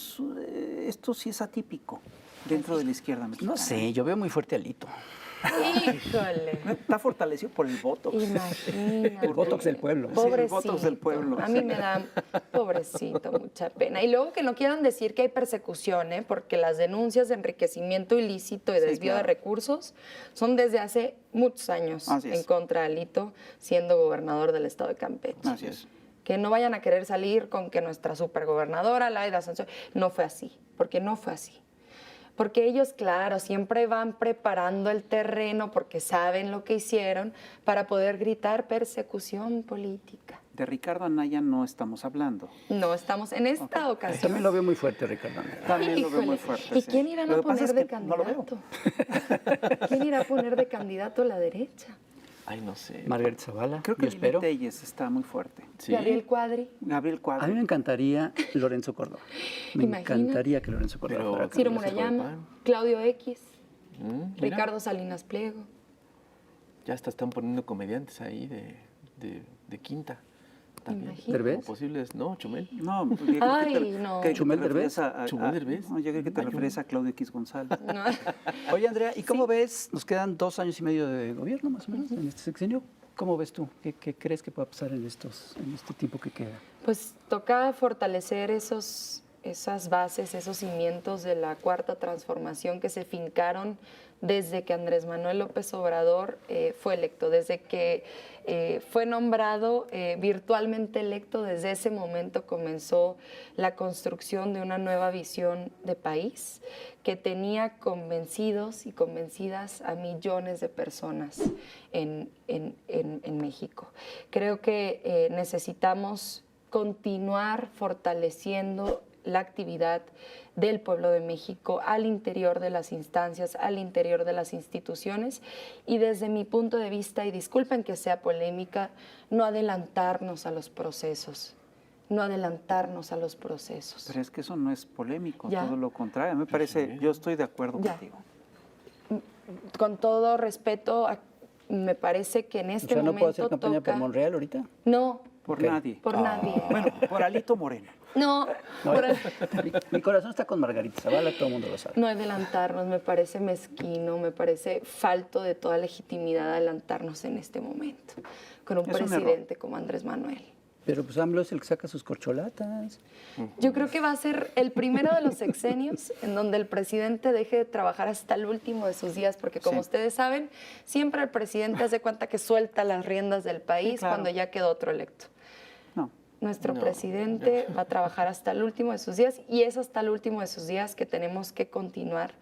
sí es atípico dentro de la izquierda mexicana. No sé, yo veo muy fuerte a Lito. Híjole. Está fortalecido por el Botox. Imagínate. El Botox del pueblo. Pobrecito. el Botox del pueblo. A mí me da, pobrecito, mucha pena. Y luego que no quieran decir que hay persecución, porque las denuncias de enriquecimiento ilícito y desvío de recursos son desde hace muchos años en contra de Alito, siendo gobernador del estado de Campeche. Así es. Que no vayan a querer salir con que nuestra supergobernadora, Laida Sansón, no fue así, porque no fue así. Porque ellos, claro, siempre van preparando el terreno porque saben lo que hicieron para poder gritar persecución política. De Ricardo Anaya no estamos hablando. No estamos en esta ocasión. También lo veo muy fuerte, Ricardo. También lo veo muy Híjole, fuerte. ¿y sí. quién irán Lo a que pasa poner es de que no lo veo. candidato? ¿Quién irá a poner de candidato a la derecha? Ay, no sé. Margarita Zavala, Creo que yo espero. Telles está muy fuerte. Sí. Gabriel Cuadri, Gabriel A mí Cuadri. me encantaría Lorenzo Córdoba. Me Imagínate. encantaría que Lorenzo Córdoba Pero- fuera Ciro Congreso Murayama, del PAN. Claudio X, Mira, Ricardo Salinas Pliego. ya hasta están poniendo comediantes ahí de quinta. También. Imagínate. ¿Derbez? Como posibles, no, Chumel. No, yo creo que Ay, no. que ¿Chumel te refieres Derbez? a- ¿Chumel Derbez? No, yo creo que te Ay, refieres a Claudio X González. No. Oye, Andrea, ¿y cómo ves? Nos quedan 2 años y medio de gobierno, más o menos, en este sexenio. ¿Cómo ves tú? ¿Qué crees que pueda pasar en este tiempo que queda? Pues toca fortalecer esas bases, esos cimientos de la cuarta transformación que se fincaron desde que Andrés Manuel López Obrador fue electo, desde que fue nombrado virtualmente electo. Desde ese momento comenzó la construcción de una nueva visión de país que tenía convencidos y convencidas a millones de personas en México. Creo que necesitamos continuar fortaleciendo la actividad del pueblo de México al interior de las instancias, al interior de las instituciones, y desde mi punto de vista, y disculpen que sea polémica, no adelantarnos a los procesos, no adelantarnos a los procesos. Pero es que eso no es polémico, Ya. todo lo contrario. Me parece, yo estoy de acuerdo Ya. contigo. Con todo respeto, me parece que en este O sea, ¿no momento puedo hacer campaña toca... por Monreal ahorita? No, Por Ok. nadie. por nadie. Bueno, por Alito Moreno. No, No, por mi corazón está con Margarita Zavala, todo el mundo lo sabe. no adelantarnos, me parece mezquino, me parece falto de toda legitimidad adelantarnos en este momento con un Es un presidente como Andrés Manuel. Pero pues AMLO es el que saca sus corcholatas. Yo creo que va a ser el primero de los sexenios en donde el presidente deje de trabajar hasta el último de sus días, porque como Sí. ustedes saben, siempre el presidente hace cuenta que suelta las riendas del país claro. cuando ya quedó otro electo. No. Nuestro No, presidente va a trabajar hasta el último de sus días, y es hasta el último de sus días que tenemos que continuar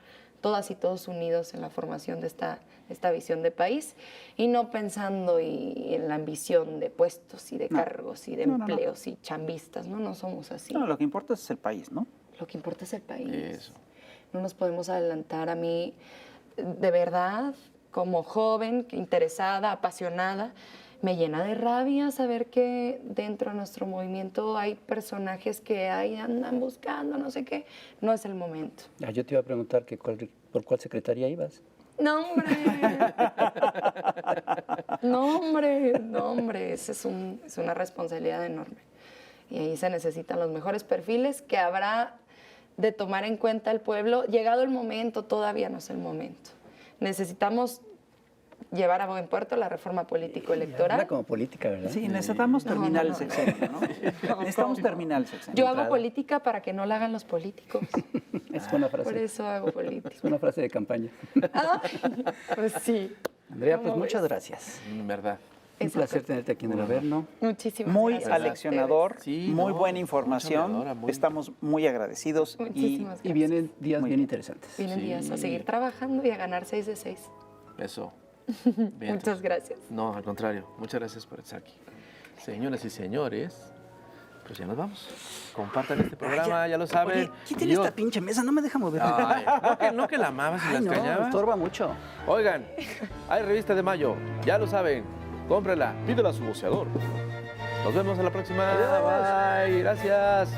todas y todos unidos en la formación de esta visión de país, y no pensando en la ambición de puestos y de cargos y de No, no, no. empleos y chambistas. No somos así. No, lo que importa es el país, ¿no? Lo que importa es el país. Eso. No nos podemos adelantar. A mí, de verdad, como joven, interesada, apasionada, me llena de rabia saber que dentro de nuestro movimiento hay personajes que ahí andan buscando no sé qué. No es el momento. Ah, yo te iba a preguntar que por cuál secretaría ibas. No, hombre. No, hombre. Esa es una responsabilidad enorme. Y ahí se necesitan los mejores perfiles que habrá de tomar en cuenta el pueblo. Llegado el momento, todavía no es el momento. Necesitamos llevar a buen puerto la reforma político-electoral. Habla como política, ¿verdad? Sí, necesitamos terminar no, el sexenio, ¿no? Necesitamos ¿cómo? terminar el sexenio. Yo hago entrada. política para que no la hagan los políticos. Es buena Por frase. eso hago política. Es una frase de campaña. Ay, pues sí. Andrea, pues ¿Cómo muchas ves? gracias. En verdad. Un placer tenerte aquí en el Averno. Muchísimas muy gracias. aleccionador, Sí, muy no, buena información. mucha muy- Estamos muy agradecidos. Muchísimas gracias. Y vienen días Muy bien bien. interesantes. Vienen Sí. días a seguir trabajando y a ganar 6 de 6. Eso. Bien, Muchas gracias. No, al contrario. Muchas gracias por estar aquí. Señoras y señores, pues ya nos vamos. Compartan este programa, ya lo saben. Oye, quiten Yo- esta pinche mesa, no me deja mover. Ay, no que la amabas y Ay, la no, extrañabas. estorba mucho. Oigan, hay revista de mayo, ya lo saben. Cómprela, pídela a su boceador. Nos vemos en la próxima. Bye, gracias.